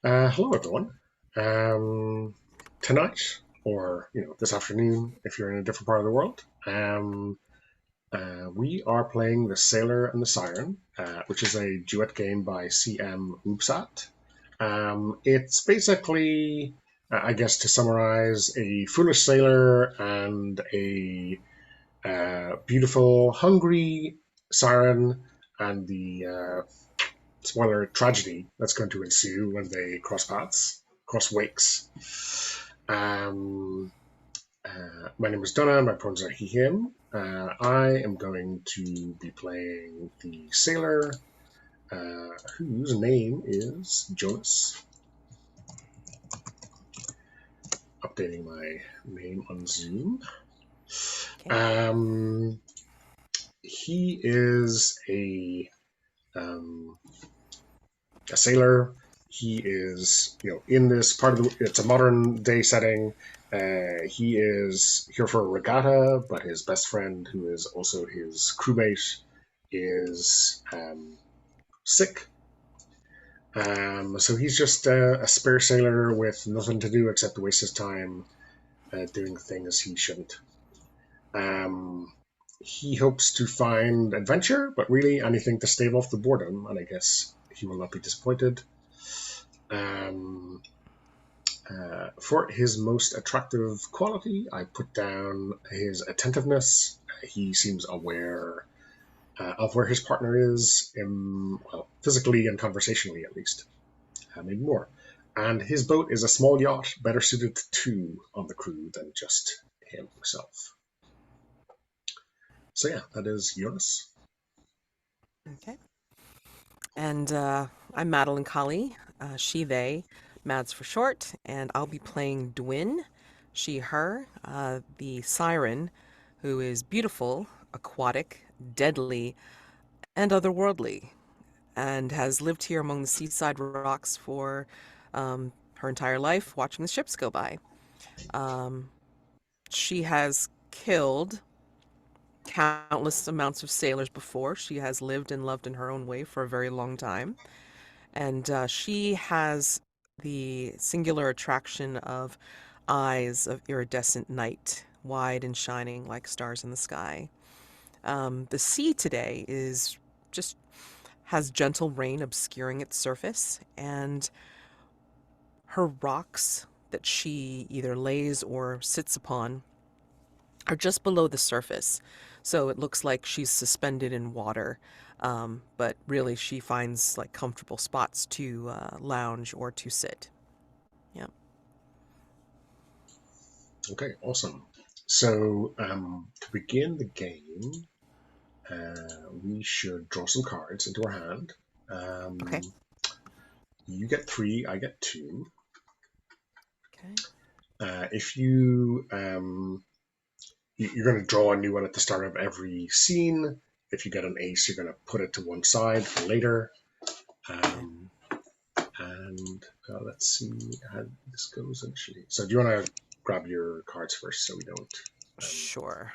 Hello, everyone. Tonight, or this afternoon, if you're in a different part of the world, we are playing the Sailor and the Siren, which is a duet game by CM Ubsat. It's basically, I guess, to summarize, a foolish sailor and a beautiful, hungry siren, and the spoiler tragedy that's going to ensue when they cross paths, cross wakes. Um, my name is Donna, my pronouns are he, him. I am going to be playing the sailor, whose name is Jonas. Updating my name on Zoom. Okay. He is a sailor. He is, in this part of it's a modern day setting. He is here for a regatta, but his best friend, who is also his crewmate, is sick. So he's just a spare sailor with nothing to do except to waste his time doing things he shouldn't. Um, he hopes to find adventure, but really anything to stave off the boredom, and I guess he will not be disappointed. Um, for his most attractive quality, I put down his attentiveness. He seems aware of where his partner is, well, physically and conversationally at least, maybe more. And his boat is a small yacht, better suited to two on the crew than just himself. So yeah, that is Jonas. Okay. And I'm Madeline Colley, she, they, Mads for short, and I'll be playing Dwin, she, her, the siren, who is beautiful, aquatic, deadly, and otherworldly, and has lived here among the seaside rocks for her entire life, watching the ships go by. Um, she has killed countless amounts of sailors before. She has lived and loved in her own way for a very long time. And she has the singular attraction of eyes of iridescent night, wide and shining like stars in the sky. The sea today is just has gentle rain obscuring its surface, and her rocks that she either lays or sits upon are just below the surface. So it looks like she's suspended in water, but really she finds like comfortable spots to lounge or to sit. Yeah. Okay, awesome. So to begin the game, we should draw some cards into our hand. Okay. Um, you get three, I get two. Okay. If you're going to draw a new one at the start of every scene. If you get an ace, you're going to put it to one side for later. Okay. Um, and let's see how this goes initially. So, do you want to grab your cards first so we don't? Um, Sure.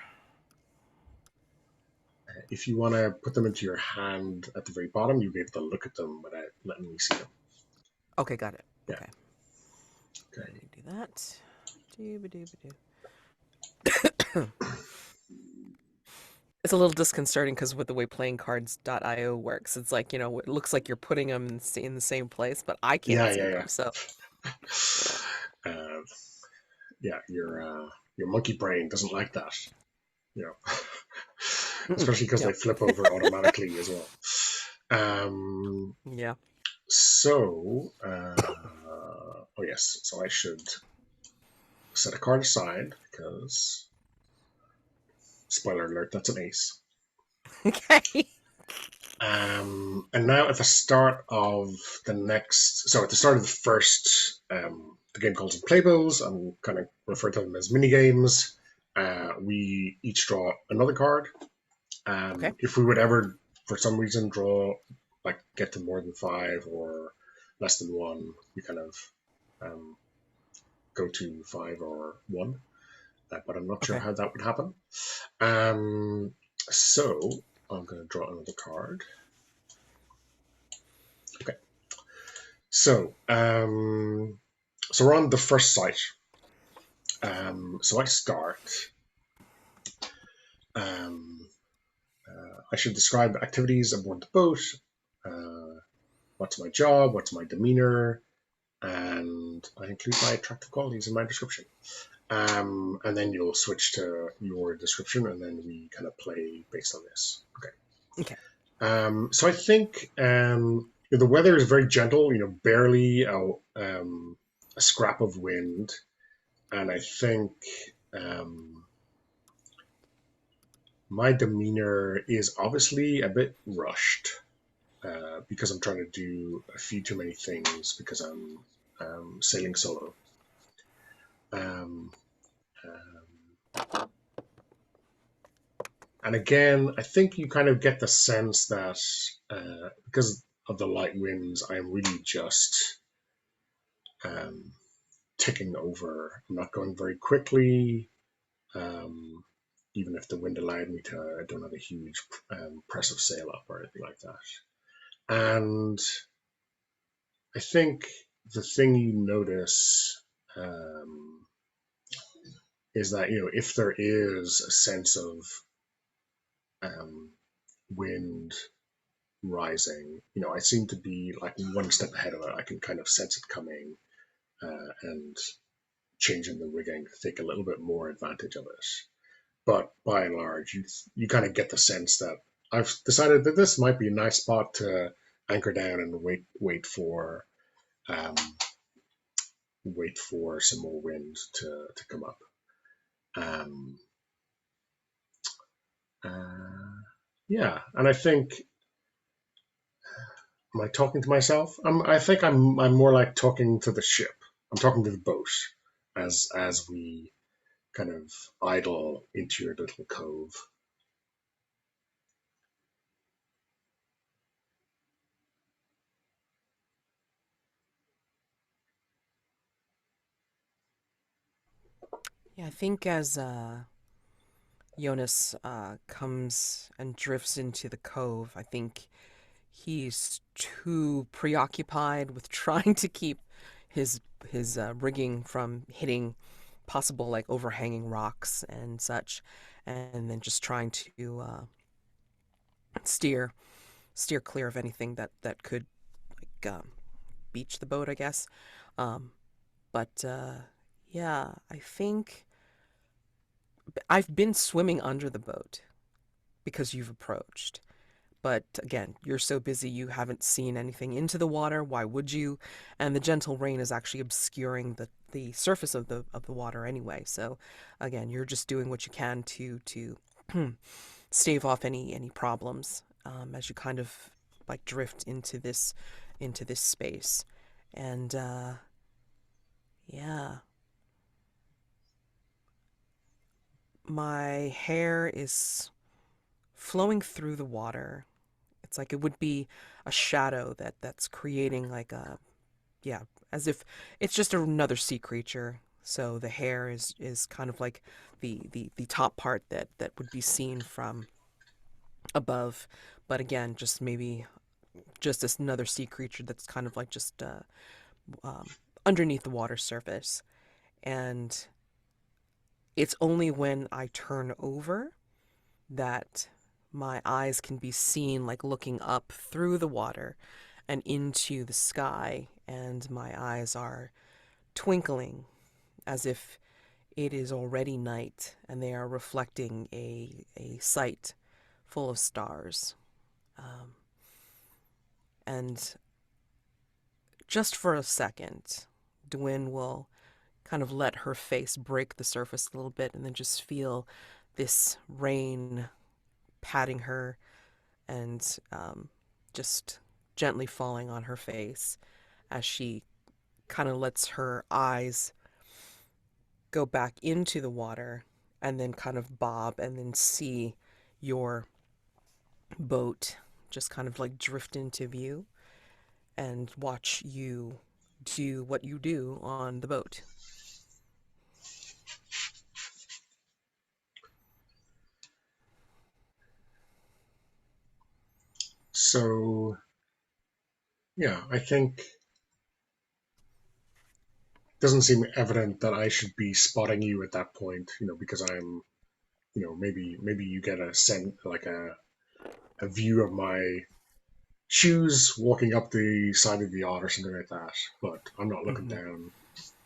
if you want to put them into your hand at the very bottom, you'll be able to look at them without letting me see them. Okay, got it. Yeah. Okay. Let Okay. me do that. Doo-ba-doo-ba-doo. It's a little disconcerting because with the way playingcards.io works, it's like, it looks like you're putting them in the same place, but I can't Yeah, see yeah, them. So, yeah. yeah. uh, yeah, your monkey brain doesn't like that. You know, Mm-mm. especially because they Yep. flip over automatically as well. Um, Yeah. so, oh yes, so I should set a card aside because, spoiler alert, that's an ace. Okay. And now at the start of at the start of the first, the game calls them playbills. I'm kind of refer to them as mini games. We each draw another card. Okay. If we would ever, for some reason, draw like get to more than five or less than one, we kind of um, go to five or one. But I'm not sure Okay. how that would happen. Um, so I'm going to draw another card. Okay. So, so we're on the first site. So I start. Um, I should describe activities aboard the boat. Uh, what's my job? What's my demeanor? And I include my attractive qualities in my description. And then you'll switch to your description, and then we kind of play based on this. Okay. Okay. So I think the weather is very gentle. Barely a scrap of wind, and I think um, my demeanor is obviously a bit rushed because I'm trying to do a few too many things because I'm sailing solo. Um, and again, I think you kind of get the sense that because of the light winds, I'm really just um, ticking over. I'm not going very quickly. Um, Even if the wind allowed me to, I don't have a huge press of sail up or anything like that. And I think the thing you notice is that if there is a sense of um, wind rising, I seem to be like one step ahead of it. I can kind of sense it coming and changing the rigging to take a little bit more advantage of it. But by and large, you kind of get the sense that I've decided that this might be a nice spot to anchor down and um, wait for some more wind to come up. Um, uh, yeah, and I think am I talking to myself? I think I'm more like talking to the ship. I'm talking to the boat as we kind of idle into your little cove. Yeah, I think as Jonas comes and drifts into the cove, I think he's too preoccupied with trying to keep his rigging from hitting possible like overhanging rocks and such, and then just trying to steer clear of anything that could like beach the boat, I guess. Um, but yeah, I think I've been swimming under the boat because you've approached. But again, you're so busy you haven't seen anything into the water. Why would you? And the gentle rain is actually obscuring the surface of the water anyway. So again, you're just doing what you can to stave off any problems as you kind of like drift into this space. And yeah, my hair is flowing through the water. It's like it would be a shadow that's creating like a yeah, as if it's just another sea creature. So the hair is kind of like the top part that would be seen from above, but again, just maybe just this another sea creature that's kind of like just um, underneath the water surface. And it's only when I turn over that my eyes can be seen like looking up through the water and into the sky, and my eyes are twinkling as if it is already night and they are reflecting a sight full of stars. Um, and just for a second, Dwin will kind of let her face break the surface a little bit and then just feel this rain patting her and just gently falling on her face as she kind of lets her eyes go back into the water and then kind of bob and then see your boat just kind of like drift into view and watch you do what you do on the boat. So yeah, I think. doesn't seem evident that I should be spotting you at that point. Because I'm, maybe you get a like a view of my shoes walking up the side of the yacht or something like that. But I'm not looking Hmm. down.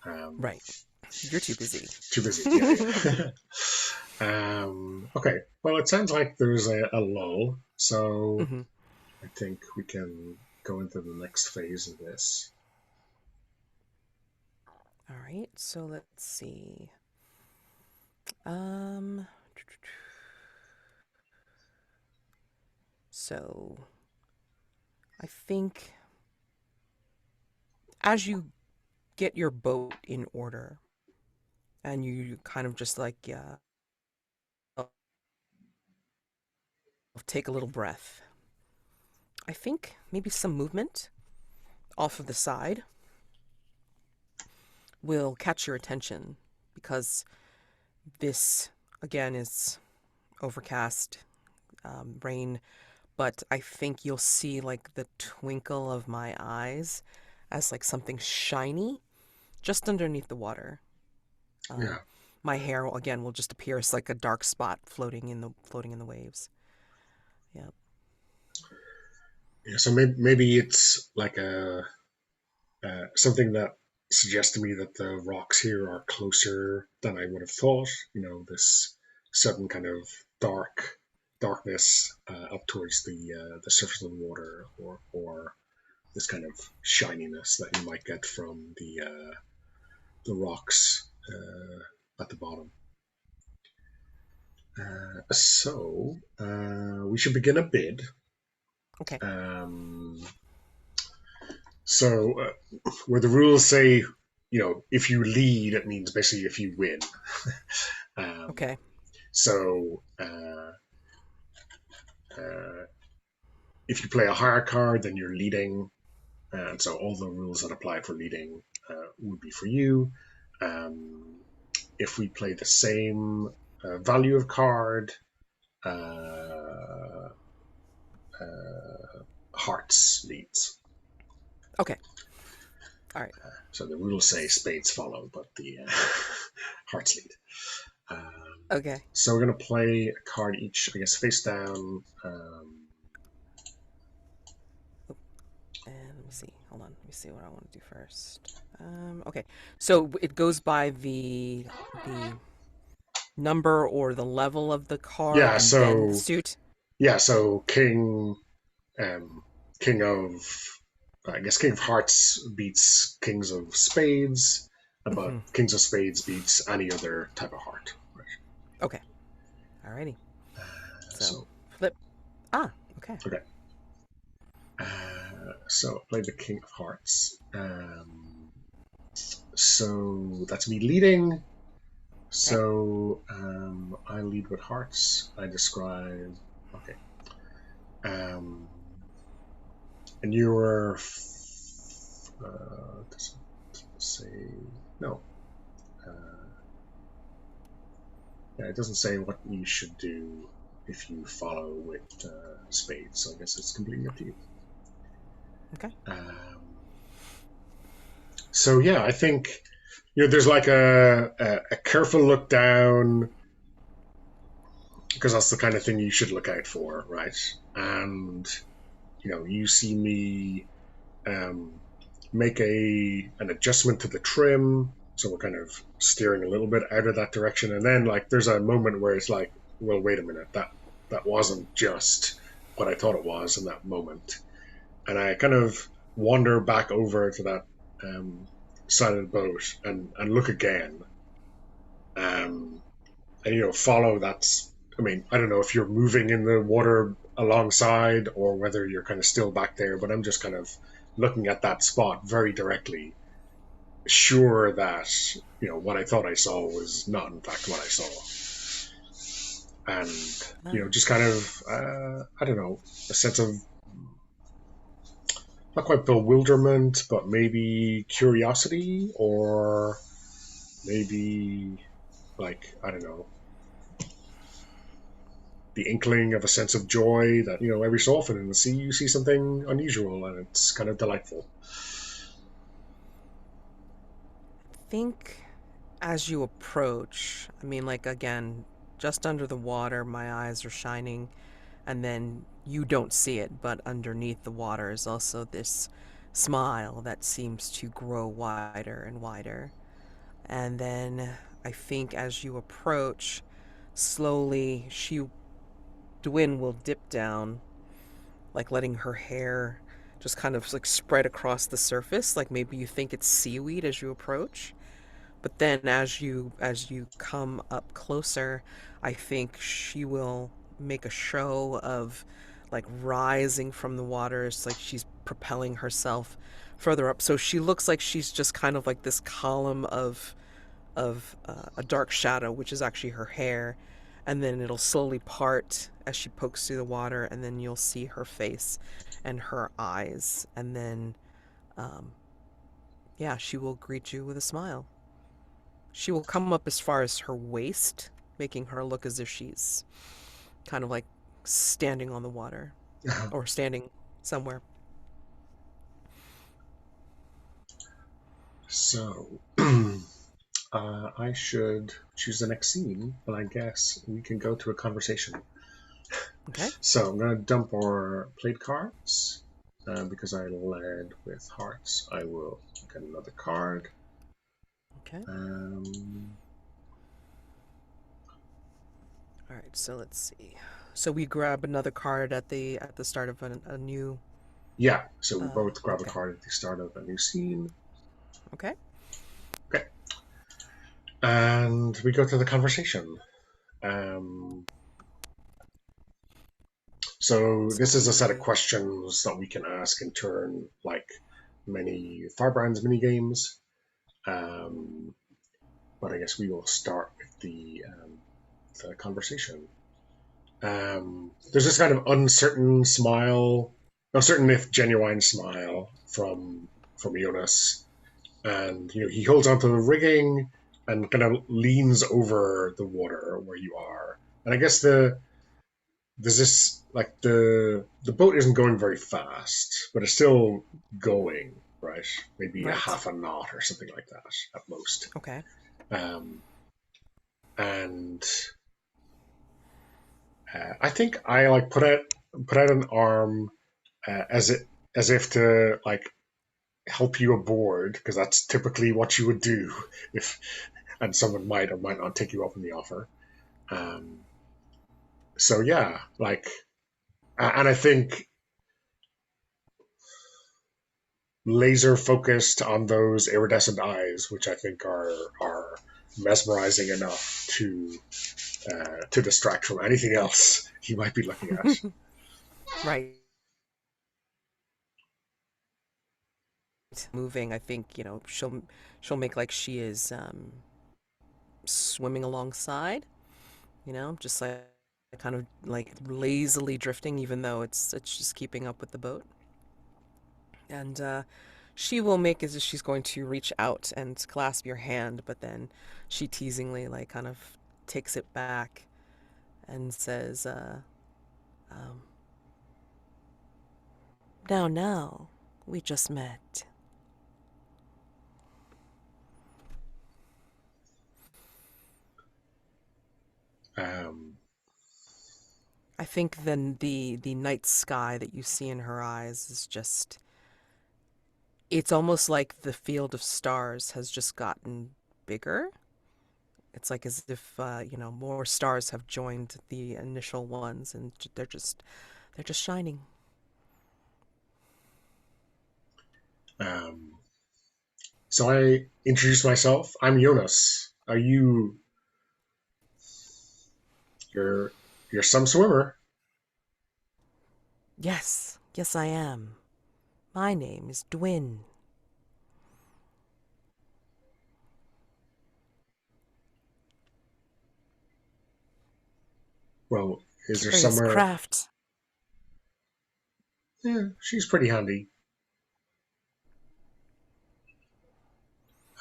Um, Right. You're too busy. Too busy. Yeah, yeah. Okay. Well, it sounds like there's a lull, so Hmm. I think we can go into the next phase of this. All right. So let's see. Um. So I think as you get your boat in order and you kind of just like take a little breath, I think maybe some movement off of the side will catch your attention because this again is overcast, rain, but I think you'll see like the twinkle of my eyes as like something shiny just underneath the water. Yeah. Um, my hair again will just appear as like a dark spot floating in the waves. Yeah. Yeah. So maybe it's like a something that suggests to me that the rocks here are closer than I would have thought. This sudden kind of darkness up towards the surface of the water, or this kind of shininess that you might get from the rocks at the bottom. So we should begin a bid. Okay. Um, where the rules say, if you lead, it means basically if you win. Um, Okay. so if you play a higher card, then you're leading, and so all the rules that apply for leading would be for you. Um, if we play the same value of card, uh, hearts leads. Okay. All right. So the rules say spades follow, but the hearts lead. Okay. So we're going to play a card each, I guess, face down. And let me see. Hold on. Let me see what I want to do first. Okay. So it goes by the number or the level of the card Yeah, and then the so suit. king, um, king of, I guess, king of hearts beats kings of spades, but Hmm. kings of spades beats any other type of heart. Right. Okay. Alrighty. So So flip. Ah. Okay. okay. So play the king of hearts. So that's me leading. Okay. So I lead with hearts. I describe. Okay. Um, and you were. Does it say no? Uh, yeah, it doesn't say what you should do if you follow with spades. So I guess it's completely up to you. Okay. Um, so yeah, I think there's like a careful look down because that's the kind of thing you should look out for, right? And you see me um, make an adjustment to the trim, so we're kind of steering a little bit out of that direction, and then like there's a moment where it's like, well, wait a minute, that wasn't just what I thought it was in that moment, and I kind of wander back over to that side of the boat and look again, um, and follow that. I mean, I don't know if you're moving in the water alongside or whether you're kind of still back there, but I'm just kind of looking at that spot very directly, sure that what I thought I saw was not in fact what I saw, and Um, just kind of I don't know, a sense of not quite bewilderment, but maybe curiosity, or maybe like I don't know, the inkling of a sense of joy that every so often in the sea you see something unusual and it's kind of delightful. think as you approach, I mean, like, again, just under the water, my eyes are shining, and then you don't see it, but underneath the water is also this smile that seems to grow wider and wider. And then I think as you approach, slowly, Dwin will dip down, like letting her hair just kind of like spread across the surface, like maybe you think it's seaweed as you approach. But then as you come up closer, I think she will make a show of like rising from the water. It's like she's propelling herself further up. So she looks like she's just kind of like this column of a dark shadow, which is actually her hair, and then it'll slowly part as she pokes through the water, and then you'll see her face and her eyes, and then um, yeah, she will greet you with a smile. She will come up as far as her waist, making her look as if she's kind of like standing on the water or standing somewhere. So, I should choose the next scene, but I guess we can go to a conversation. Okay. So I'm going to dump our played cards. Because I led with hearts, I will get another card. Okay. Um, All right. So let's see. So we grab another card at the start of a new. yeah, so we both grab a Okay. card at the start of a new scene. Okay. Okay. And we go to the conversation. Um, so So this is a set of we. questions that we can ask in turn, like many Firebrands mini games. Um, but I guess we will start with the conversation. There's this kind of uncertain smile, uncertain if genuine smile from Jonas, and he holds onto the rigging and kind of leans over the water where you are. And I guess there's this like the boat isn't going very fast, but it's still going, right? Maybe a Right. half a knot or something like that at most. Okay. Um, and I think I like put out an arm as it as if to like help you aboard because that's typically what you would do if and someone might or might not take you up on the offer. Um, so yeah, like and I think laser focused on those iridescent eyes, which I think are mesmerizing enough to distract from anything else he might be looking at. Right. Moving, I think, she'll make like she is swimming alongside, just like kind of like lazily drifting, even though it's just keeping up with the boat. And she will make as if she's going to reach out and clasp your hand, but then she teasingly like kind of takes it back and says, um, now, we just met. Um, I think then the night sky that you see in her eyes is just it's almost like the field of stars has just gotten bigger. It's like as if more stars have joined the initial ones, and they're just shining. um, so I introduce myself. I'm Jonas. Are you're you're some swimmer? Yes, yes, I am. My name is Dwin. Well, is there Curious somewhere? craft. Yeah, she's pretty handy.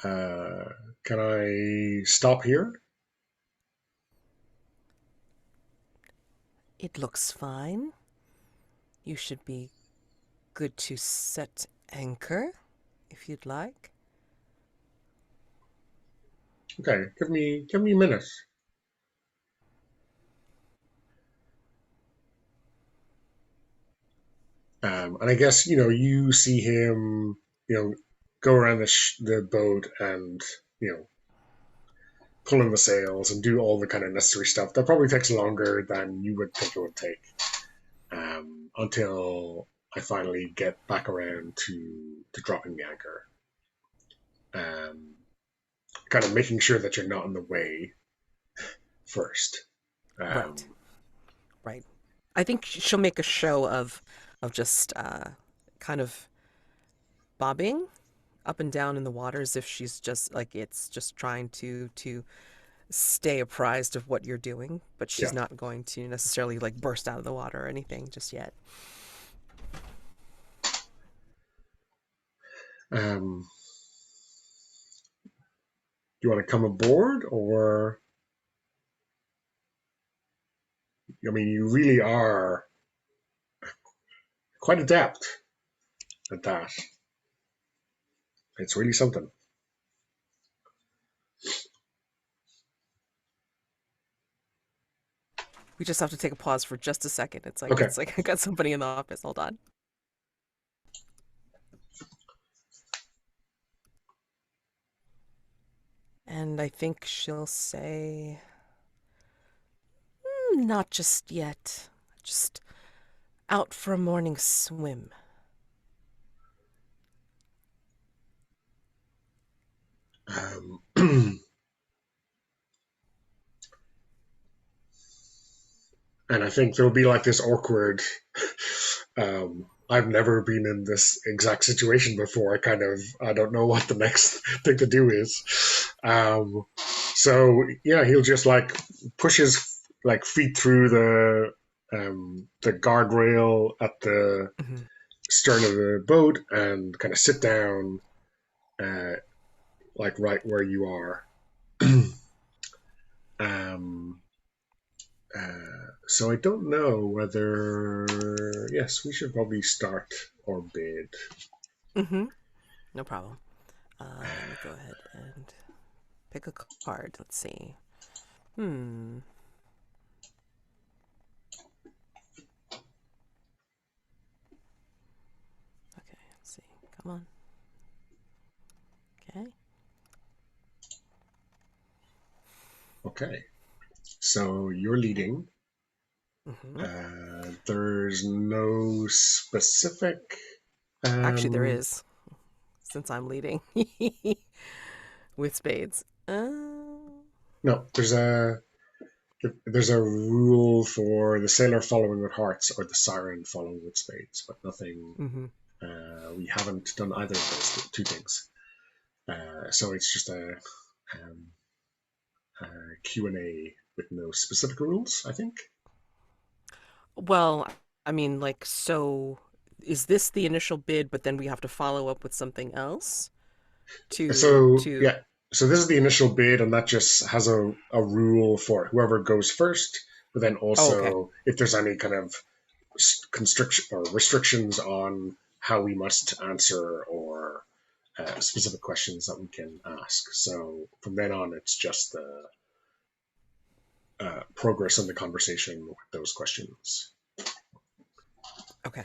Uh, can I stop here? It looks fine. You should be good to set anchor if you'd like. Okay, give me a minute. And I guess you see him, go around the boat and pulling the sails and do all the kind of necessary stuff. That probably takes longer than you would think it would take, until I finally get back around to dropping the anchor. Um, Kind of making sure that you're not in the way first. Right, Um, right. I think she'll make a show of just kind of bobbing up and down in the water as if she's just like it's just trying to stay apprised of what you're doing, but she's yeah. not going to necessarily like burst out of the water or anything just yet. Do you want to come aboard, or I mean, you really are quite adept at that. It's really something. We just have to take a pause for just a second. Okay. It's like I got somebody in the office. Hold on. And I think she'll say, not just yet. Just out for a morning swim. And I think there'll be like this awkward. I've never been in this exact situation before. I don't know what the next thing to do is. So yeah, he'll just like push his like feet through the guardrail at the Hmm. stern of the boat and kind of sit down, uh, like right where you are. um, so I don't know whether. Yes, we should probably start our bid. Hmm. No problem. Let me go ahead and pick a card. Let's see. Hmm. Okay, let's see. Come on. Okay. Okay, so you're leading. Hmm. There's no specific. Actually, there Um, is, since I'm leading with spades. no, there's a rule for the sailor following with hearts or the siren following with spades, but nothing. Hmm. We haven't done either of those two things. So it's just um, a Q&A with no specific rules, I think. Well, I mean, like, so is this the initial bid, but then we have to follow up with something else So to yeah, so this is the initial bid, and that just has a rule for whoever goes first. But then Oh, okay. also, if there's any kind of constriction or restrictions on how we must answer or specific questions that we can ask. So from then on, it's just the progress in the conversation with those questions. Okay.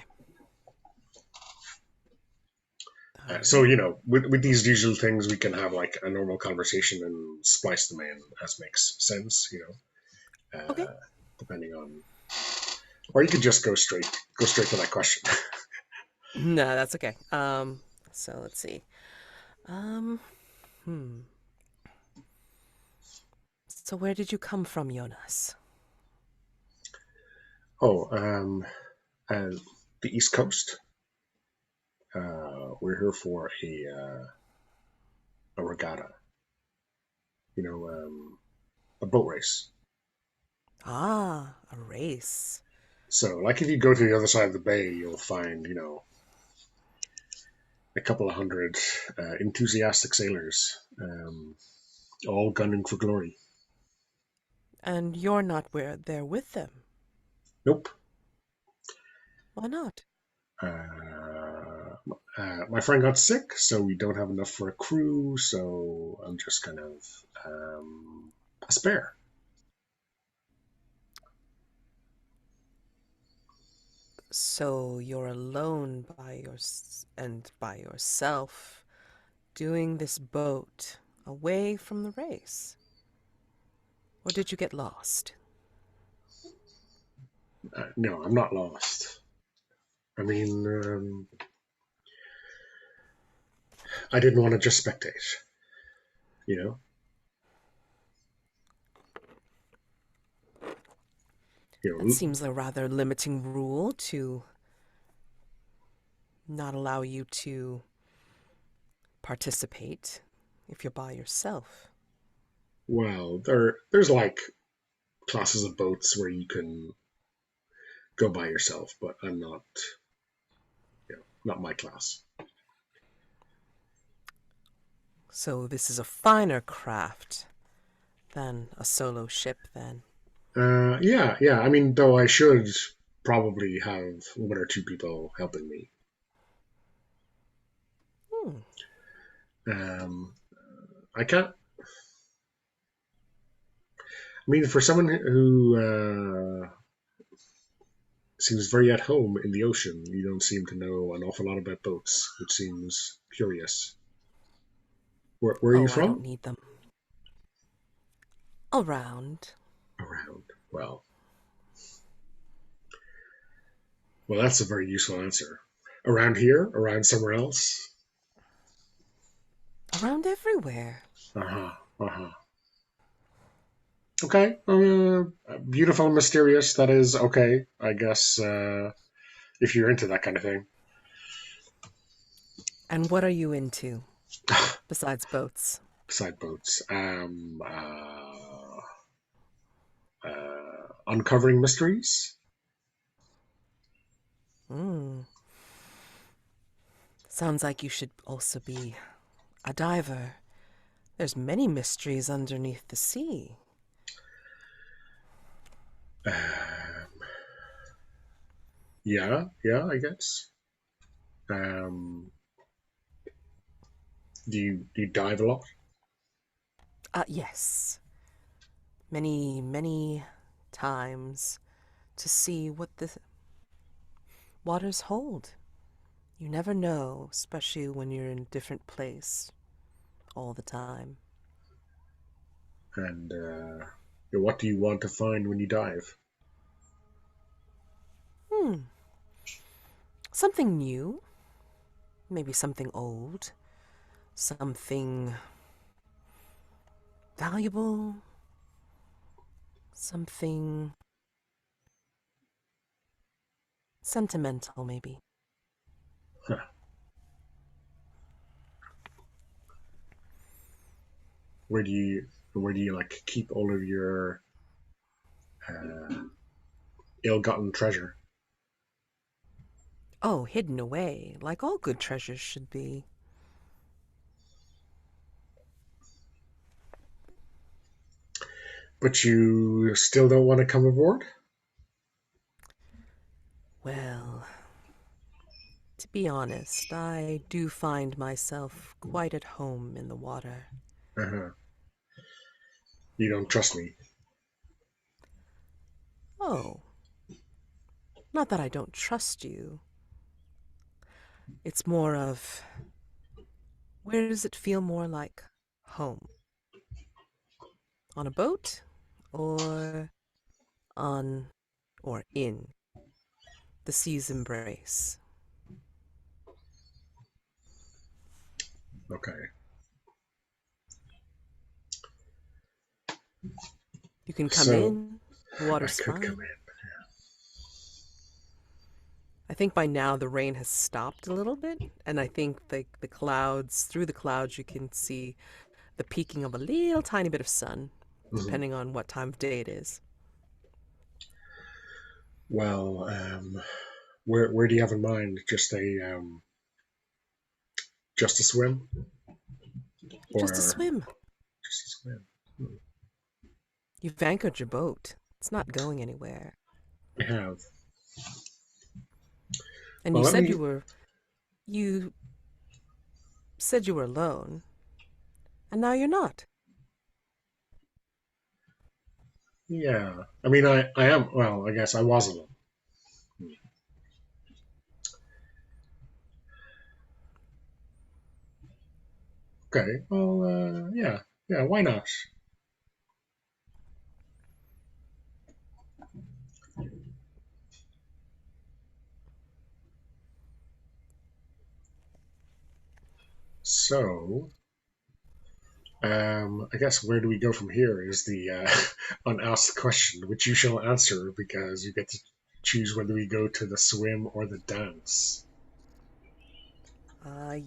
All So right. with these usual things, we can have like a normal conversation and splice them in as makes sense. Okay. Depending on, or you could just go straight to that question. No, that's okay. So let's see. Um, hmm. So where did you come from, Jonas? Oh, uh, the East Coast. We're here for a regatta. You know, a boat race. Ah, a race. So, like, if you go to the other side of the bay, you'll find, a couple of hundred enthusiastic sailors, all gunning for glory. And you're not where there with them. Nope. Why not? Uh, My friend got sick, so we don't have enough for a crew. So I'm just kind of a spare. So you're alone and by yourself doing this boat away from the race. Or did you get lost? No, I'm not lost. I mean, I didn't want to just spectate. You know, you That know. seems a rather limiting rule to not allow you to participate if you're by yourself. Well, there's like classes of boats where you can go by yourself, but I'm not, not my class. So this is a finer craft than a solo ship, then. Yeah, yeah. I mean, though I should probably have one or two people helping me. Hmm. Um, I can't. I mean, for someone who seems very at home in the ocean, you don't seem to know an awful lot about boats, which seems curious. Where are you Oh, I don't from? need them. Around. Around. Well, that's a very useful answer. Around here? Around somewhere else? Around everywhere. Uh huh. Uh huh. Okay. Beautiful and mysterious. That is okay. I guess if you're into that kind of thing. And what are you into besides boats? Beside boats. Uncovering mysteries. Hmm. Sounds like you should also be a diver. There's many mysteries underneath the sea. Um, yeah, yeah, I guess. Um, do you dive a lot? Yes. Many, many times to see what the waters hold. You never know, especially when you're in a different place all the time. And what do you want to find when you dive? Hmm. Something new. Maybe something old. Something valuable. Something sentimental, maybe. Huh. Where do you like keep all of your uh, ill-gotten treasure? Oh, hidden away, like all good treasures should be. But you still don't want to come aboard? Well, to be honest, I do find myself quite at home in the water. Uh-huh. You don't trust me. Oh, not that I don't trust you. It's more of where does it feel more like home? On a boat or on or in the sea's embrace? Okay. You can come So in, the I water's could come fine. in. I think by now the rain has stopped a little bit, and I think the clouds, through the clouds, you can see the peeking of a little tiny bit of sun, Mhm. depending on what time of day it is. Well, where do you have in mind? Just a swim, Just a or swim. just a swim? Hmm. You've anchored your boat. It's not going anywhere. I have. And Well, you let said me. you said you were alone, and now you're not. Yeah. I mean, I am. Well, I guess I was alone. Okay. Well, yeah. Yeah. Why not? So, I guess where do we go from here is the unasked question, which you shall answer because you get to choose whether we go to the swim or the dance.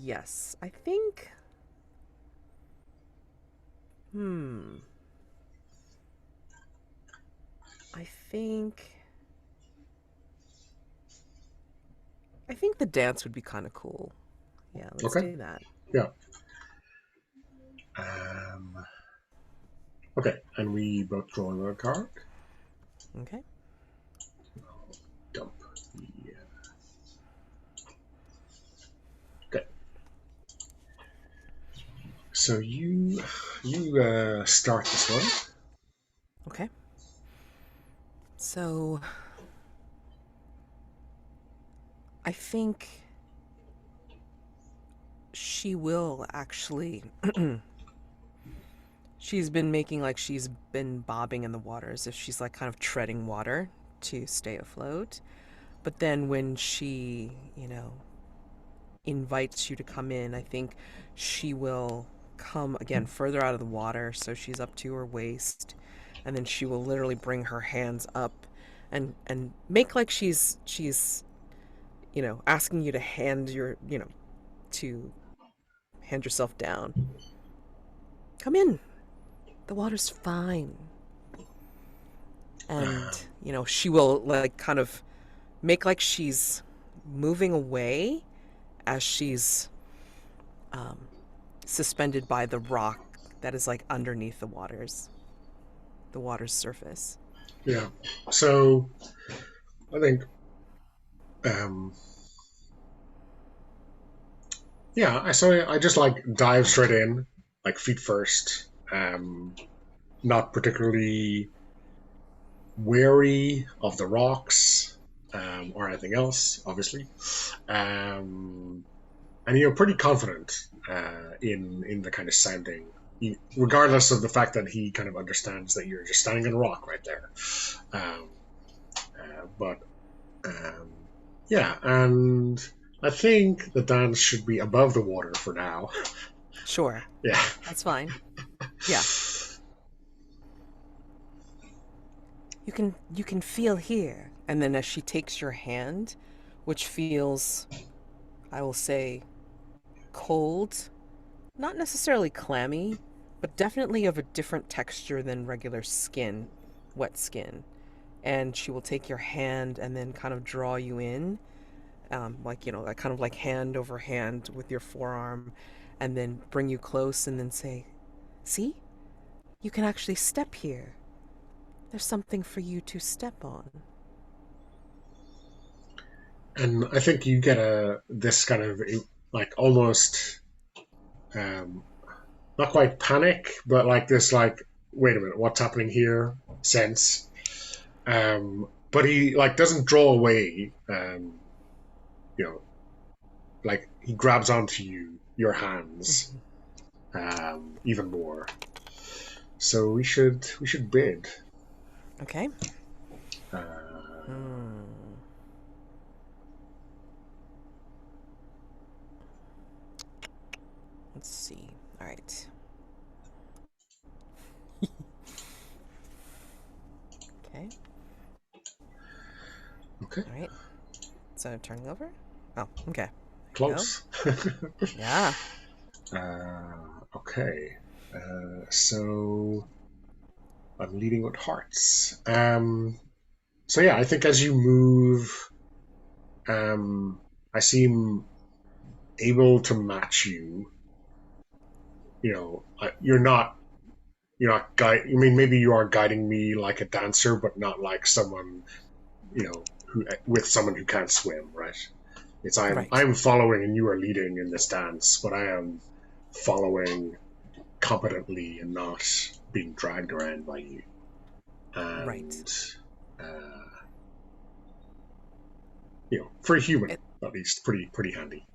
Yes. I think. Hmm. I think. I think the dance would be kind of cool. Yeah, let's Okay. do that. Yeah. Um, okay. And we both draw another card. Okay. Dump. Yeah. Okay. So you start this one. Okay. So I think she will actually. She's been making like she's been bobbing in the water as if she's like kind of treading water to stay afloat. But then when she, invites you to come in, I think she will come again further out of the water so she's up to her waist, and then she will literally bring her hands up and make like she's asking you to to hand yourself down. Come in. The water's fine. And, Um, she will like kind of make like she's moving away as she's um, suspended by the rock that is like underneath the water's surface. yeah. So I think um, yeah. I just like dive straight in, like feet first. Not particularly wary of the rocks or anything else, obviously. Um, and you're pretty confident in the kind of sounding, regardless of the fact that he kind of understands that you're just standing on a rock right there. Um, but yeah, and I think the dance should be above the water for now. Sure, Yeah, that's fine. Yeah, you can feel here. And then as she takes your hand, which feels, I will say, cold, not necessarily clammy, but definitely of a different texture than regular skin, wet skin. And she will take your hand and then kind of draw you in, like, like kind of like hand over hand with your forearm, and then bring you close and then say, see, you can actually step here. There's something for you to step on. and I think you get a this kind of like almost um, not quite panic, but like this like wait a minute, what's happening here? Sense. But he like doesn't draw away. You know, like he grabs onto your hands, even more. So we should bid. Okay. Uh, Hmm. Let's see. All right. Okay. okay, All right. So turning over. Oh, okay. There you go. close. Yeah. Okay. So I'm leading with hearts. So yeah, I think as you move, um, I seem able to match you. You're not guide. I mean, maybe you are guiding me like a dancer, but not like someone who with someone who can't swim, right? It's Right. I'm following and you are leading in this dance, but I am following competently and not being dragged around by you. Right. And uh, for a human, It, at least, pretty handy.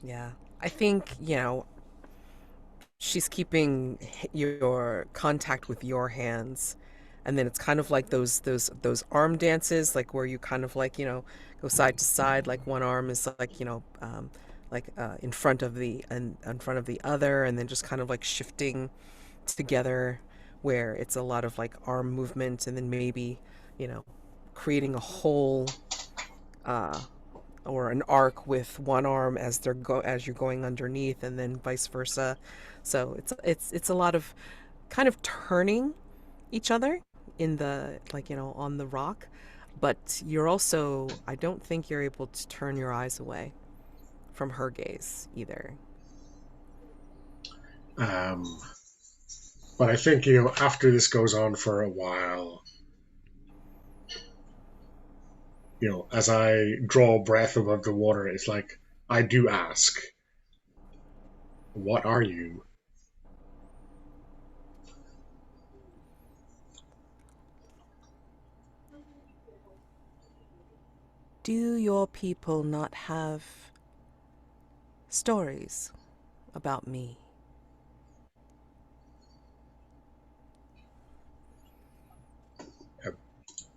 yeah. I think, she's keeping your contact with your hands, and then it's kind of like those arm dances, like where you kind of like go side to side, like one arm is like in front of in front of the other, and then just kind of like shifting together, where it's a lot of like arm movement, and then maybe you know creating a whole uh or an arc with one arm as as you're going underneath, and then vice versa. So it's a lot of kind of turning each other in the on the rock, but you're also, I don't think you're able to turn your eyes away from her gaze either. Um, but I think after this goes on for a while, as I draw breath above the water, it's like I do ask, "What are you?" Do your people not have stories about me?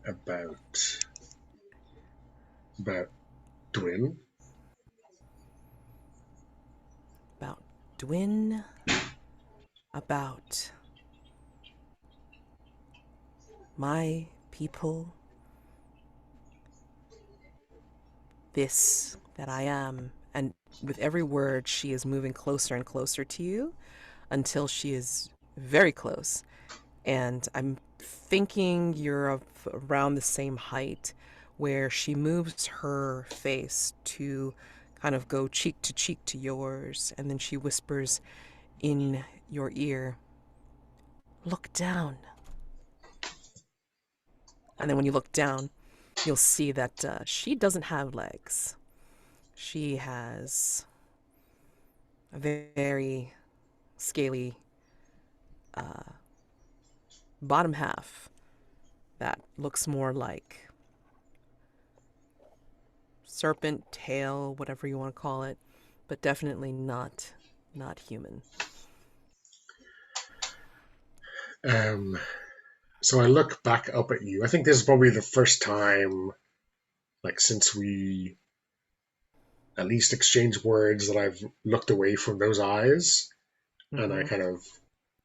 About about Dwin. About Dwin? About my people? This that I am? And with every word, she is moving closer and closer to you until she is very close. And I'm thinking you're of around the same height, where she moves her face to kind of go cheek to yours, and then she whispers in your ear, "Look down." And then when you look down, you'll see that she doesn't have legs. She has a very scaly bottom half that looks more like serpent tail, whatever you want to call it, but definitely not human. Um, so I look back up at you. I think this is probably the first time, like since we at least exchanged words, that I've looked away from those eyes, and I Mm-hmm. kind of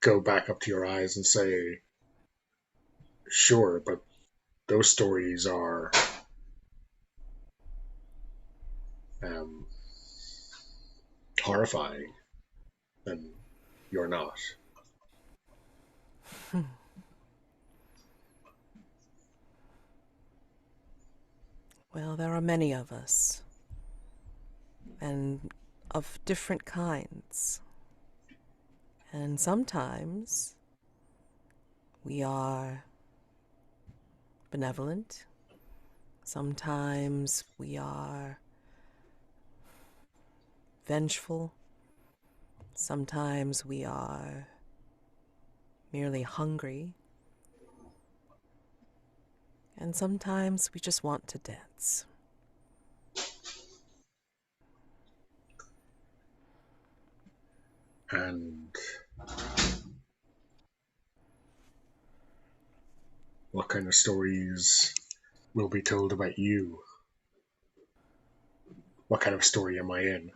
go back up to your eyes and say, "Sure, but those stories are um, horrifying, and you're not." Well, there are many of us, and of different kinds. And sometimes we are benevolent, sometimes we are vengeful, sometimes we are merely hungry, and sometimes we just want to dance. And what kind of stories will be told about you? What kind of story am I in?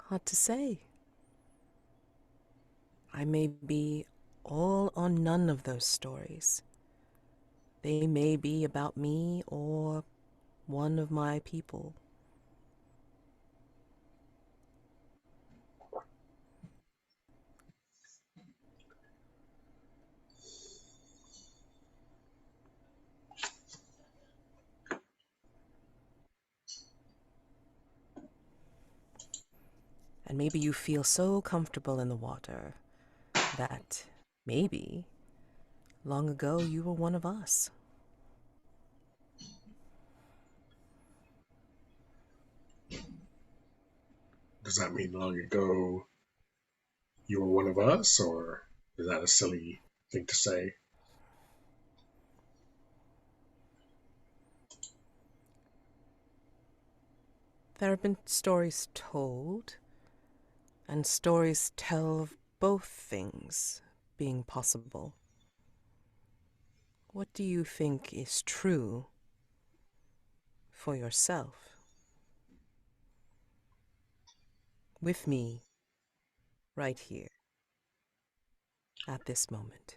Hard to say. I may be all or none of those stories. They may be about me or one of my people. And maybe you feel so comfortable in the water that maybe Long ago, you were one of us. Does that mean long ago you were one of us, or is that a silly thing to say? There have been stories told, and stories tell of both things being possible. What do you think is true for yourself? With me, right here, at this moment.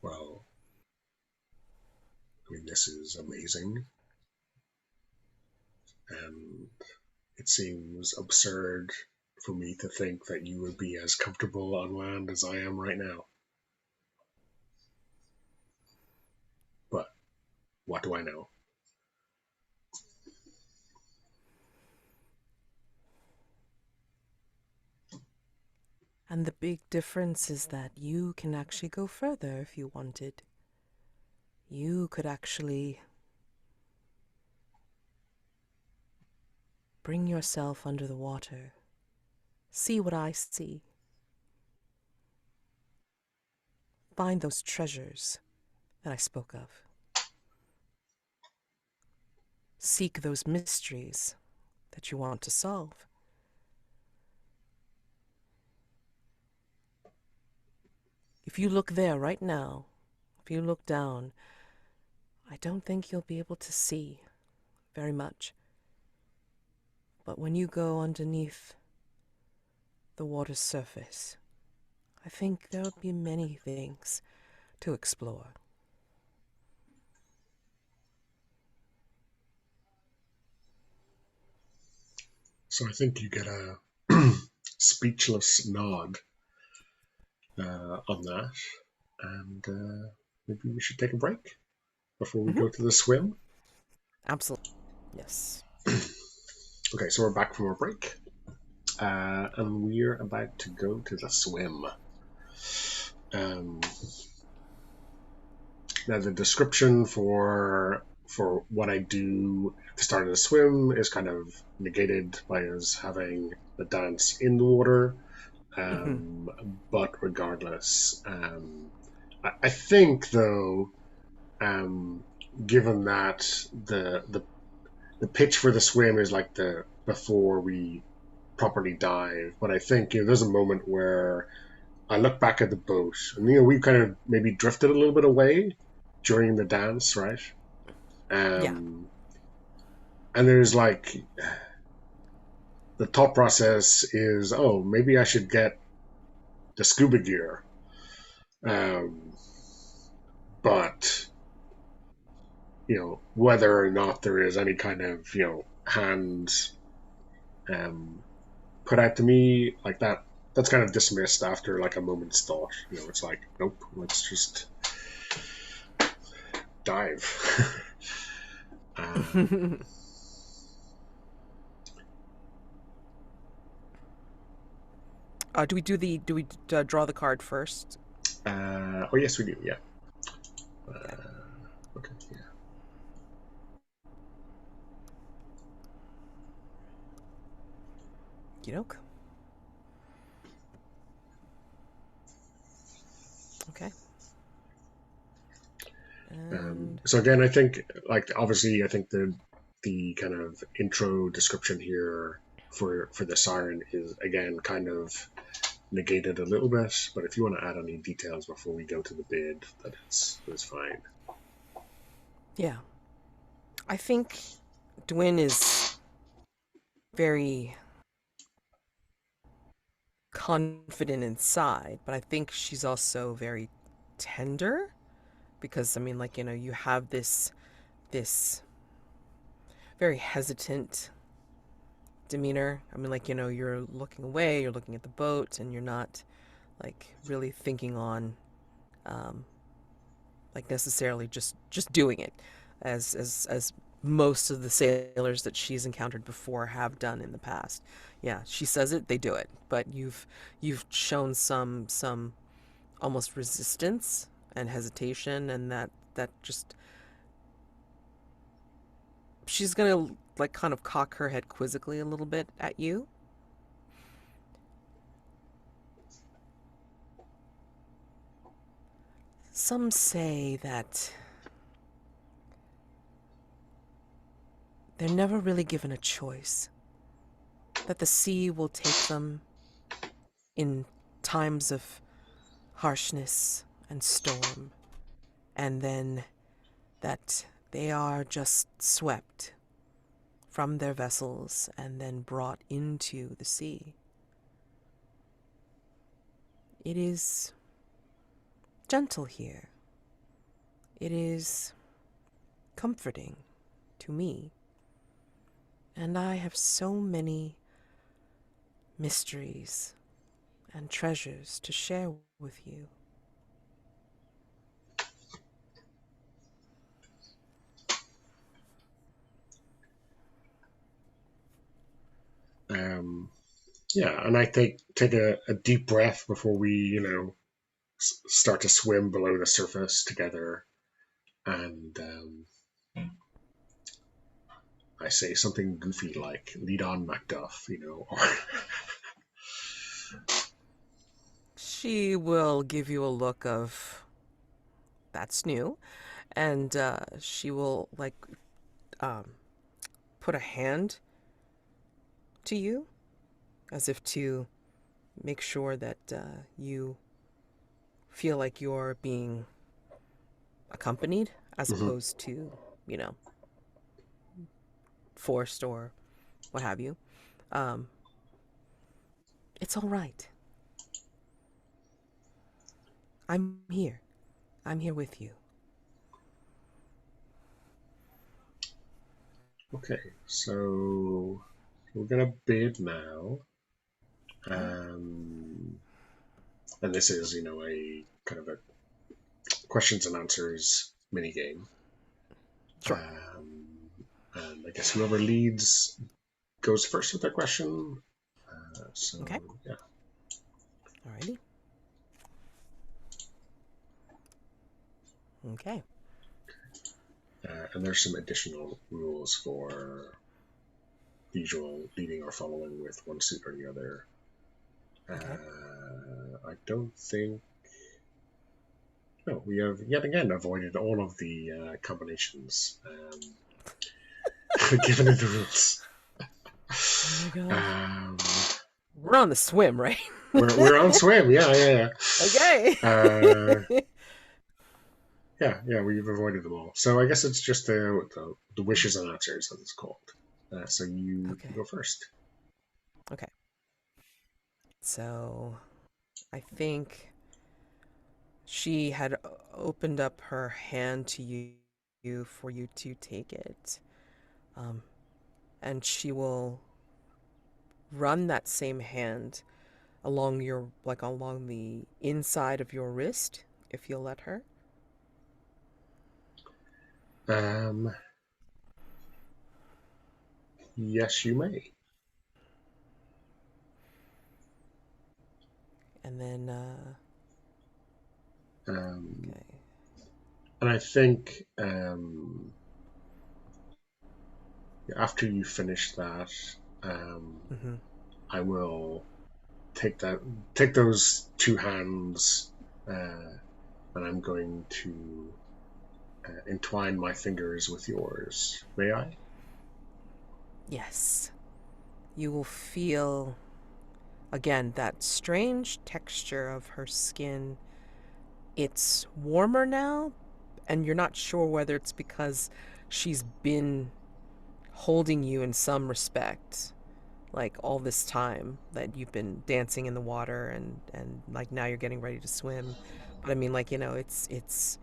Well, I mean, this is amazing, and it seems absurd for me to think that you would be as comfortable on land as I am right now. But what do I know? And the big difference is that you can actually go further if you wanted. You could actually bring yourself under the water. See what I see. Find those treasures that I spoke of. Seek those mysteries that you want to solve. If you look there right now, if you look down, I don't think you'll be able to see very much. But when you go underneath the water's surface, I think there'll be many things to explore. So I think you get a speechless nod on that, and maybe we should take a break before we Mm-hmm. go to the swim. Absolutely. Yes. Okay, so we're back from our break, and we're about to go to the swim. Um, Now, the description for what I do at the start of the swim is kind of negated by us having the dance in the water. Mm-hmm. But regardless, I think though, um, given that the pitch for the swim is like the before we properly dive, but I think there's a moment where I look back at the boat, and we kind of maybe drifted a little bit away during the dance, right? Yeah. Um, and there's like the thought process is, oh, maybe I should get the scuba gear, um, but whether or not there is any kind of hands um, put out to me like that. That's kind of dismissed after like a moment's thought. It's like, nope, let's just dive. um, do we draw the card first? oh yes, we do. Yeah. Okay. Okay. Yeah. Yoke. Okay. And So again, I think like obviously, I think the kind of intro description here for the siren is again kind of negated a little bit. But if you want to add any details before we go to the bid, that's fine. yeah, I think Dwin is very confident inside, but I think she's also very tender because I mean, like you have this very hesitant demeanor. I mean, like you're looking away, you're looking at the boat, and you're not like really thinking on um, like necessarily just doing it as most of the sailors that she's encountered before have done in the past. Yeah, she says it, they do it. But you've shown some almost resistance and hesitation, and that just she's gonna like kind of cock her head quizzically a little bit at you. Some say that they're never really given a choice, that the sea will take them in times of harshness and storm, and then that they are just swept from their vessels and then brought into the sea. It is gentle here. It is comforting to me. And I have so many mysteries and treasures to share with you. Um, yeah, and I take a deep breath before we, start to swim below the surface together, and I say something goofy like "Lead on, Macduff," or She will give you a look of, that's new, and she will um, put a hand to you as if to make sure that you feel like you're being accompanied as Mhm. opposed to, you know, forced or what have you. Um, it's all right. I'm here. I'm here with you. Okay, so we're gonna bid now, Okay. um, and this is a kind of a questions and answers mini game. Sure. Um, and I guess whoever leads goes first with their question. Okay. So yeah, Alrighty. Okay. and there's some additional rules for the usual leading or following with one suit or the other. Okay. I don't think. No, we have yet again avoided all of the combinations given in the rules. Oh my gosh. Um, We're on the swim, right? we're on swim. Yeah, yeah, Okay. yeah. Yeah. We've avoided them all. So I guess it's just the wishes and answers, as it's called. So you Okay. go first. Okay. So I think she had opened up her hand to you for you to take it. Um, and she will run that same hand along along the inside of your wrist, if you'll let her. Um, yes, you may. And then, Um, okay. and I think after you finish that, um, Mm-hmm. I will take those two hands, and I'm going to entwine my fingers with yours. May I? Yes. You will feel, again, that strange texture of her skin. It's warmer now, and you're not sure whether it's because she's been holding you in some respect, like all this time that you've been dancing in the water and like now you're getting ready to swim. But I mean, like, it's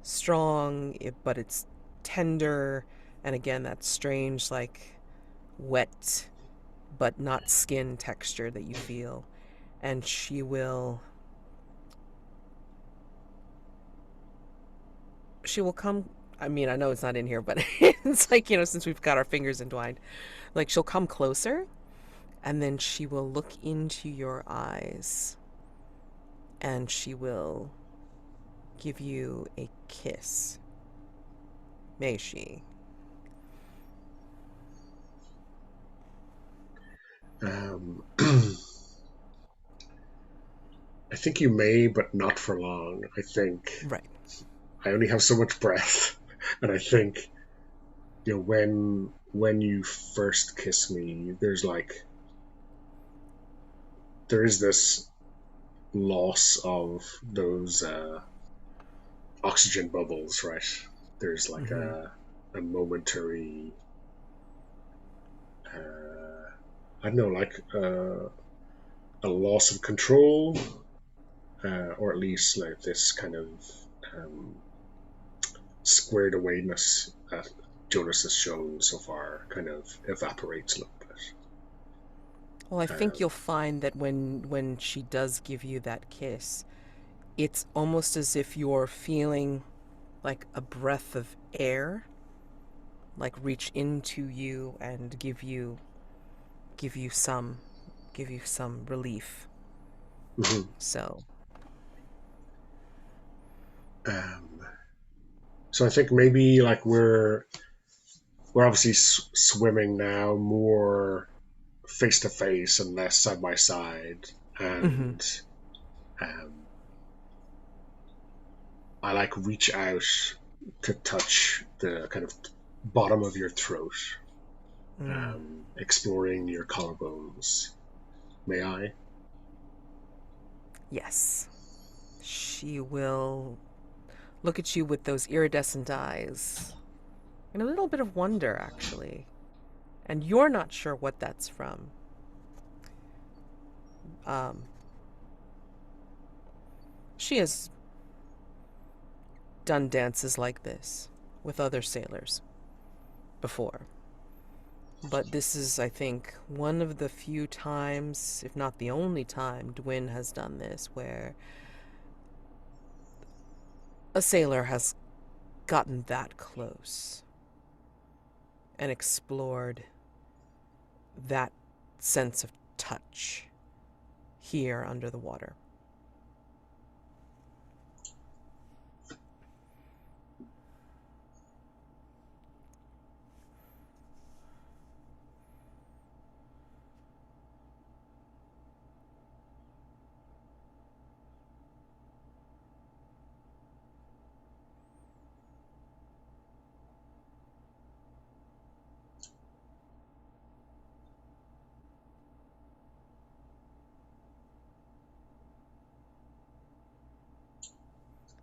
strong, but it's tender, and again, that strange, like, wet but not skin texture that you feel. And she will come. I mean, I know it's not in here, but it's like, since we've got our fingers entwined, like, she'll come closer, and then she will look into your eyes, and she will give you a kiss. May she? I think you may, but not for long. I think Right. I only have so much breath, and I think when you first kiss me, there is this loss of those oxygen bubbles, right? There's like Mm-hmm. a momentary, I don't know, like a loss of control, or at least like this kind of um, squared awayness that Jonas has shown so far kind of evaporates a little Well, I bit. think you'll find that when she does give you that kiss, it's almost as if you're feeling like a breath of air, like reach into you and give you some give you some relief. Mhm. So, um, so I think maybe like we're obviously swimming now more face to face and less side by side, mm-hmm. and um, I like reach out to touch the kind of bottom of your throat, Mm, exploring your collarbones. May I? yes. She will look at you with those iridescent eyes and a little bit of wonder, actually. And you're not sure what that's from. Um, she has done dances like this with other sailors before. But this is, I think, one of the few times, if not the only time, Dwin has done this, where a sailor has gotten that close and explored that sense of touch here under the water.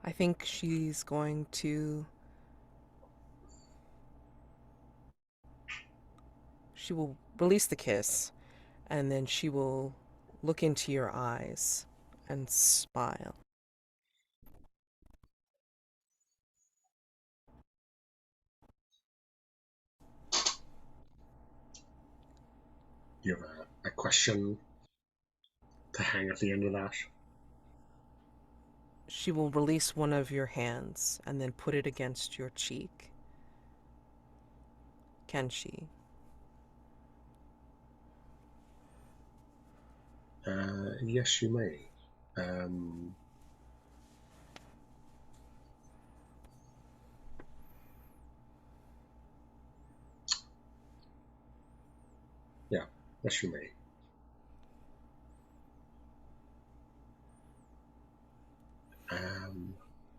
I think she's going to. She will release the kiss, and then she will look into your eyes and smile. Do you have a question to hang at the end of that? She will release one of your hands and then put it against your cheek. Can she? Yes, you may. Um, yeah, yes, you may. Um,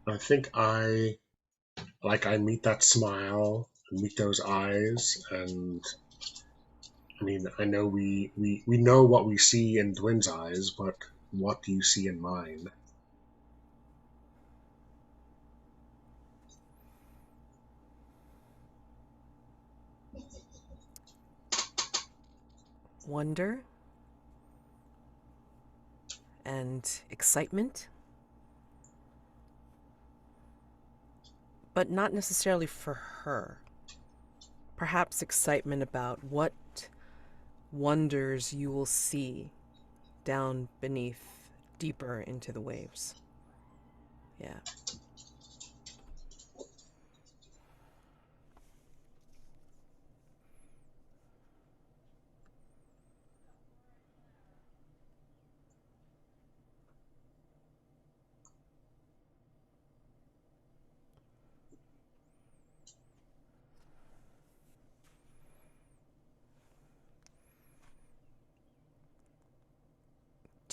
I think I meet that smile, meet those eyes, and I mean, I know we know what we see in Dwin's eyes, but what do you see in mine? Wonder and excitement, but not necessarily for her. Perhaps excitement about what wonders you will see down beneath, deeper into the waves. Yeah.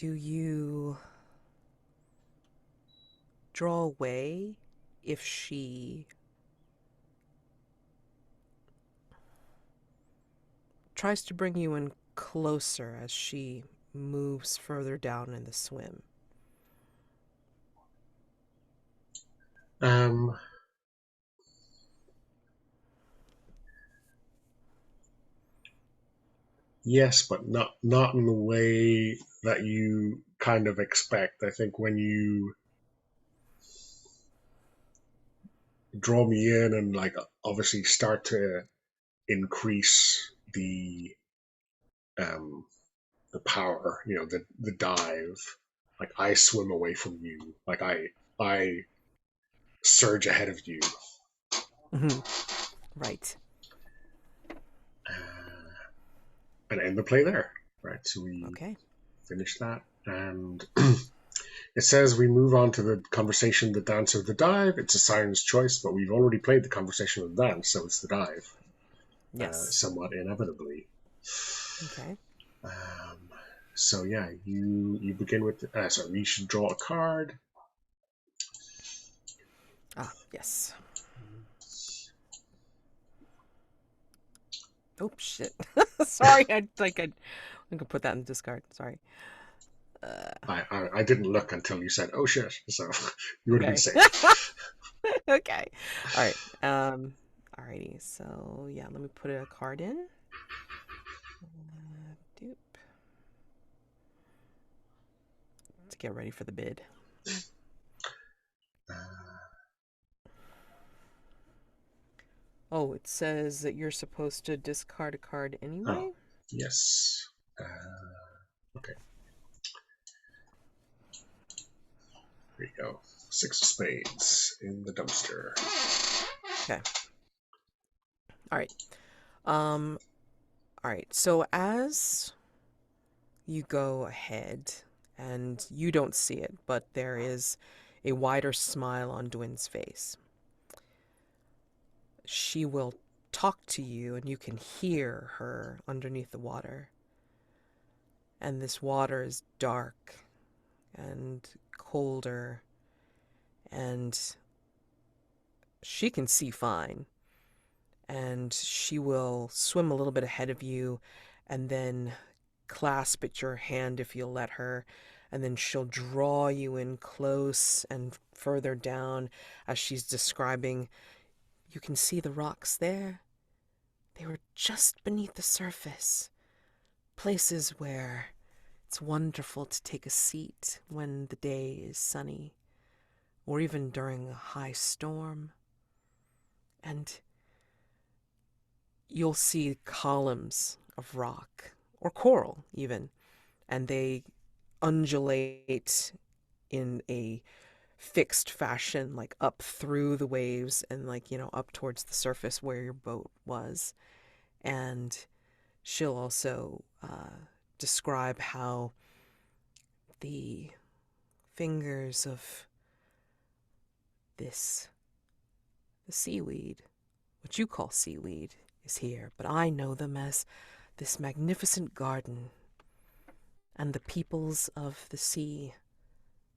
Do you draw away if she tries to bring you in closer as she moves further down in the swim? Um, yes, but not in the way that you kind of expect. I think when you draw me in and like obviously start to increase um the power, the dive, like I swim away from you, like I surge ahead of you, Hmm. Right. uh, and end the play there. Right, so we Okay. finish that, and it says we move on to the conversation, the dance or the dive. It's a Siren's choice, but we've already played the conversation of the dance, so it's the dive, Yes. somewhat inevitably. Okay. Um, so yeah, you begin with. Sorry, we should draw a card. Ah, yes. Oh, shit. Sorry, I could put that in the discard. Sorry. Uh, I didn't look until you said, "Oh shit!" So you would have been okay. safe. Okay. All right. Alrighty. So yeah, let me put a card in. Doop. To get ready for the bid. Uh, Oh, it says that you're supposed to discard a card oh anyway? yes. Okay, here you go. Six of spades in the dumpster. Okay. All right. Um, all right. So as you go ahead and you don't see it, but there is a wider smile on Dwin's face. She will talk to you and you can hear her underneath the water. And this water is dark and colder, and she can see fine. And she will swim a little bit ahead of you and then clasp at your hand if you'll let her. And then she'll draw you in close and further down as she's describing. You can see the rocks there. They were just beneath the surface. Places where it's wonderful to take a seat when the day is sunny, or even during a high storm. And you'll see columns of rock, or coral even, and they undulate in a fixed fashion, like up through the waves and, like, up towards the surface where your boat was. And she'll also describe how the fingers of this, the seaweed, what you call seaweed, is here, but I know them as this magnificent garden, and the peoples of the sea,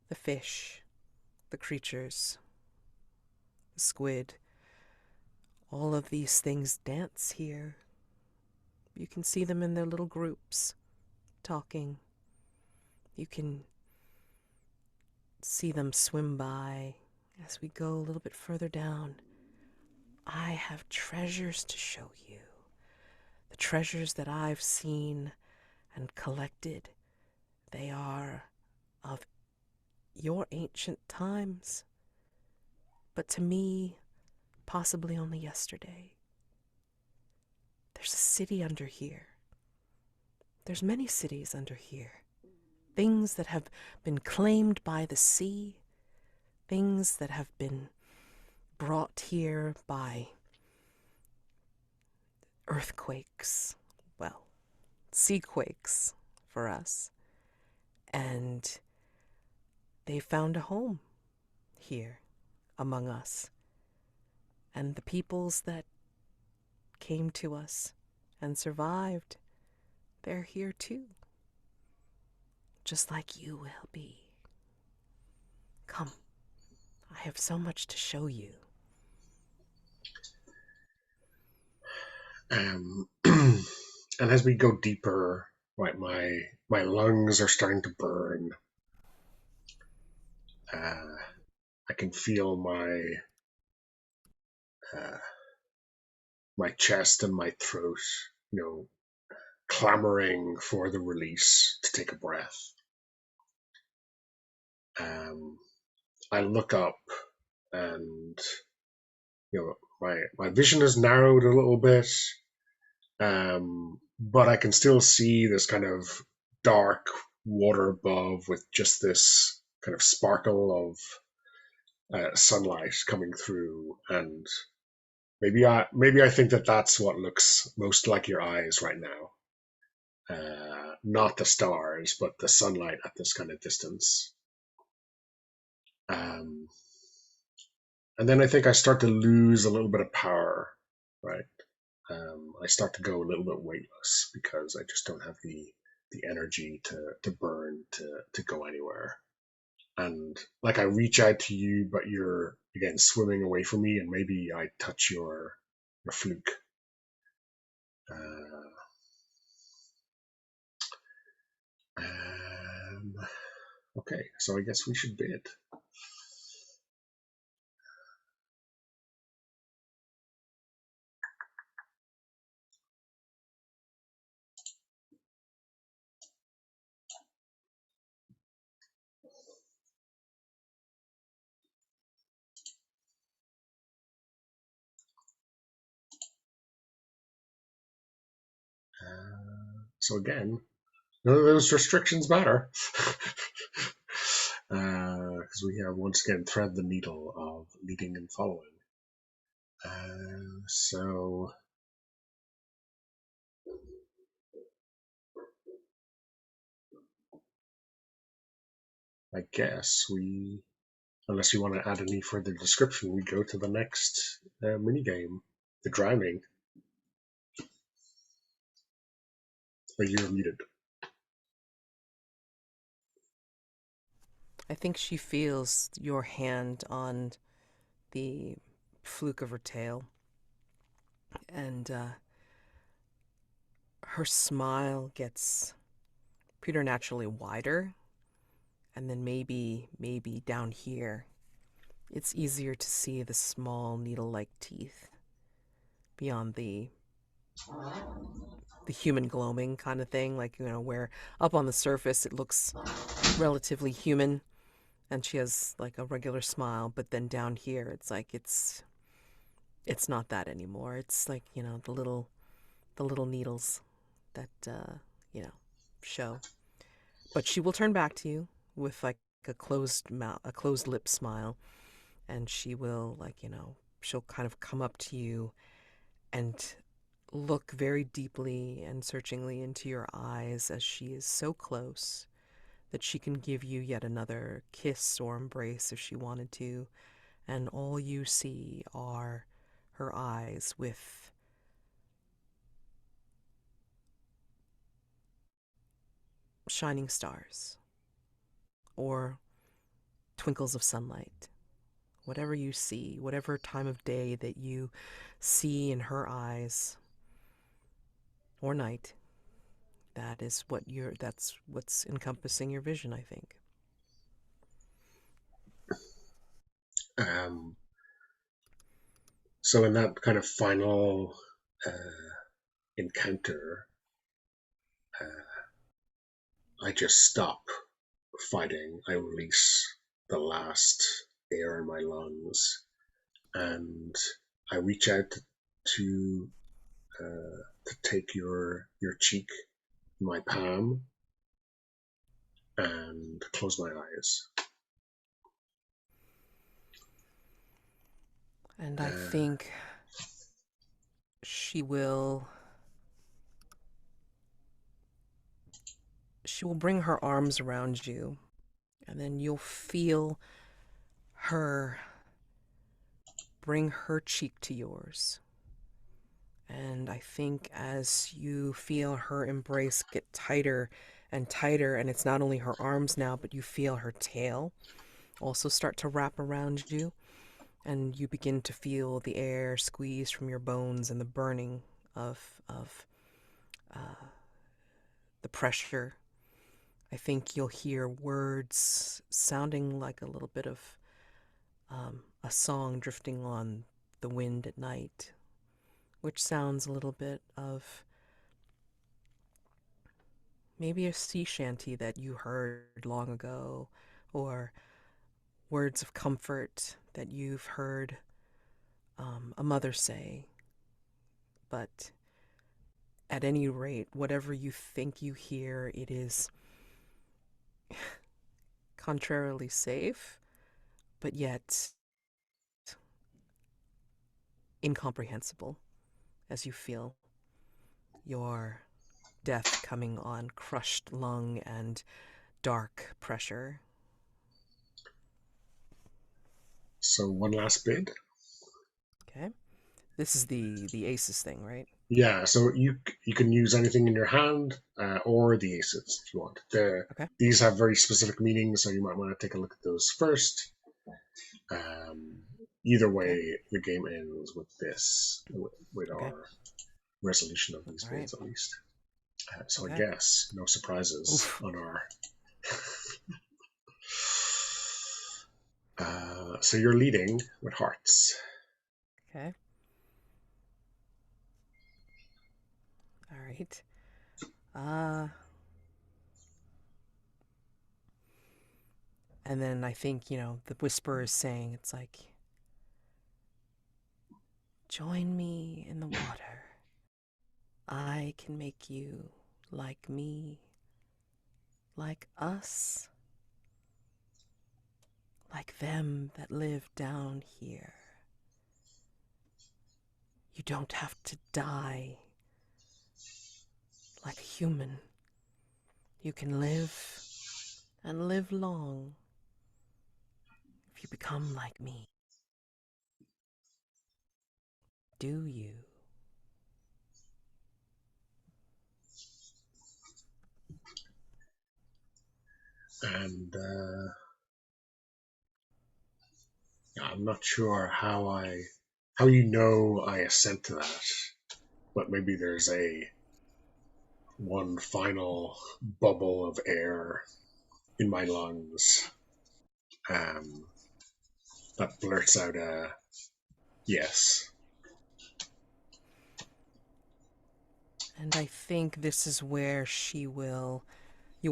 the fish, the creatures, the squid, all of these things dance here. You can see them in their little groups, talking. You can see them swim by as we go a little bit further down. I have treasures to show you. The treasures that I've seen and collected, they are of your ancient times, but to me, possibly only yesterday. There's a city under here. There's many cities under here. Things that have been claimed by the sea, things that have been brought here by earthquakes, well, sea quakes for us. And they found a home here among us. And the peoples that came to us and survived, they're here too. just like you will be. Come, I have so much to show you. And as we go deeper, right, my lungs are starting to burn. Uh, I can feel uh, my chest and my throat, you know, clamoring for the release to take a breath. Um, I look up, and my vision is narrowed a little bit, but I can still see this kind of dark water above with just this kind of sparkle of sunlight coming through, and maybe I think that that's what looks most like your eyes right now. Not the stars, but the sunlight at this kind of distance. Um, and then I think I start to lose a little bit of power, right? I start to go a little bit weightless because I just don't have the energy to burn to go anywhere. And like I reach out to you, but you're again swimming away from me, and maybe I touch your fluke. Uh, um, okay, so I guess we should bid. So again, none of those restrictions matter. Because we have once again thread the needle of leading and following. So I guess unless you want to add any further description, we go to the next mini game, the drowning. Or you're muted. I think she feels your hand on the fluke of her tail, and her smile gets preternaturally wider, and then maybe down here, it's easier to see the small needle-like teeth beyond the human gloaming kind of thing, like where up on the surface it looks relatively human, and she has like a regular smile, but then down here it's like it's not that anymore. It's like the little needles that you know show. But she will turn back to you with like a closed mouth, a closed lip smile, and she will she'll kind of come up to you and look very deeply and searchingly into your eyes as she is so close that she can give you yet another kiss or embrace if she wanted to, and all you see are her eyes with shining stars or twinkles of sunlight. Whatever you see, whatever time of day that you see in her eyes or night, that's what's encompassing your vision, I think. Um, so in that kind of final encounter, uh, I just stop fighting. I release the last air in my lungs, and I reach out to take your cheek in my palm and close my eyes. And I Uh, think she will she will bring her arms around you, and then you'll feel her bring her cheek to yours. And I think as you feel her embrace get tighter and tighter, and it's not only her arms now, but you feel her tail also start to wrap around you, and you begin to feel the air squeeze from your bones and the burning of uh, the pressure. I think you'll hear words sounding like a little bit of a song drifting on the wind at night, which sounds a little bit of maybe a sea shanty that you heard long ago, or words of comfort that you've heard a mother say. But at any rate, whatever you think you hear, it is contrarily safe, but yet incomprehensible as you feel your death coming on crushed lung and dark pressure. So one last bid. Okay. This is the aces thing, right? Yeah, so you can use anything in your hand or the aces if you want. Okay. These have very specific meanings, so you might want to take a look at those first. Um, Either Okay. way, the game ends with this, with Okay. our resolution of these All right. bids at least. So I Okay. guess no surprises Oof. on our. So you're leading with hearts. Okay. All right. Uh and then I think, the whisper is saying it's like, "Join me in the water. I can make you like me, like us, like them that live down here. You don't have to die like a human. You can live and live long if you become like me. Do you?" And I'm not sure how you know I assent to that, but maybe there's a one final bubble of air in my lungs um, that blurts out a yes. And I think this is where you will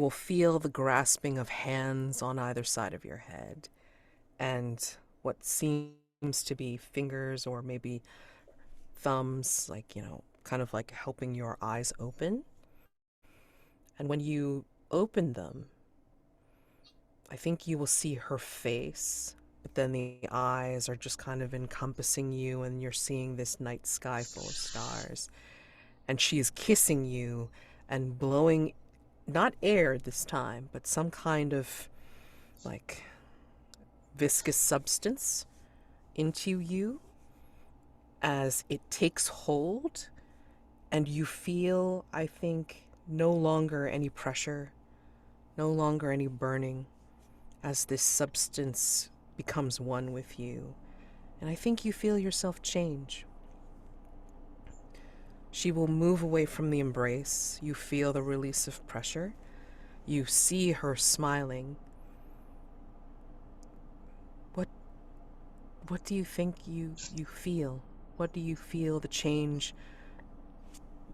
feel the grasping of hands on either side of your head, and what seems to be fingers or maybe thumbs, like, kind of like helping your eyes open. And when you open them, I think you will see her face, but then the eyes are just kind of encompassing you, and you're seeing this night sky full of stars. And she is kissing you and blowing not air this time, but some kind of like viscous substance into you as it takes hold, and you feel, I think, no longer any pressure, no longer any burning, as this substance becomes one with you. And I think you feel yourself change. She will move away from the embrace. You feel the release of pressure. You see her smiling. What what do you think you feel? What do you feel the change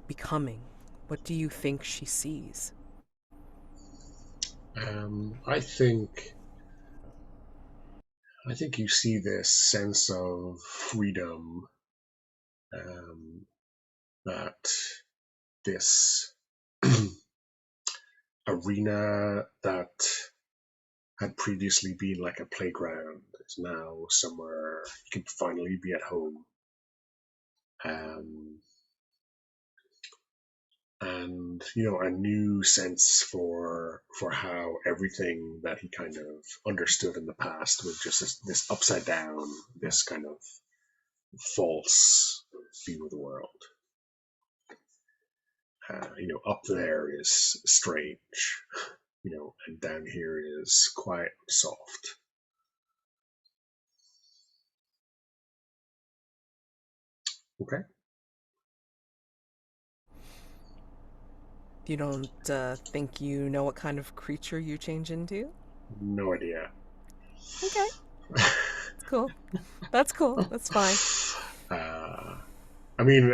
becoming? What do you think she sees? I think you see this sense of freedom um, that this arena that had previously been like a playground is now somewhere you can finally be at home. Um, and a new sense for how everything that he kind of understood in the past was just this upside down, this kind of false view of the world. Up there is strange, and down here is quiet and soft. Okay, You don't think you know what kind of creature you change into? no idea. Okay, that's cool. That's cool. That's fine. uh, I mean,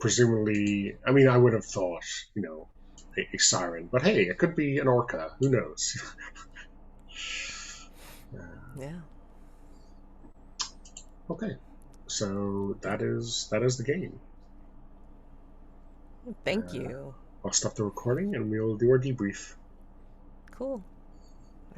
presumably, I mean, I would have thought, a siren, but hey, it could be an orca. Who knows? uh, Yeah. okay, so that is the game. Thank Uh, you. I'll stop the recording and we'll do our debrief. Cool.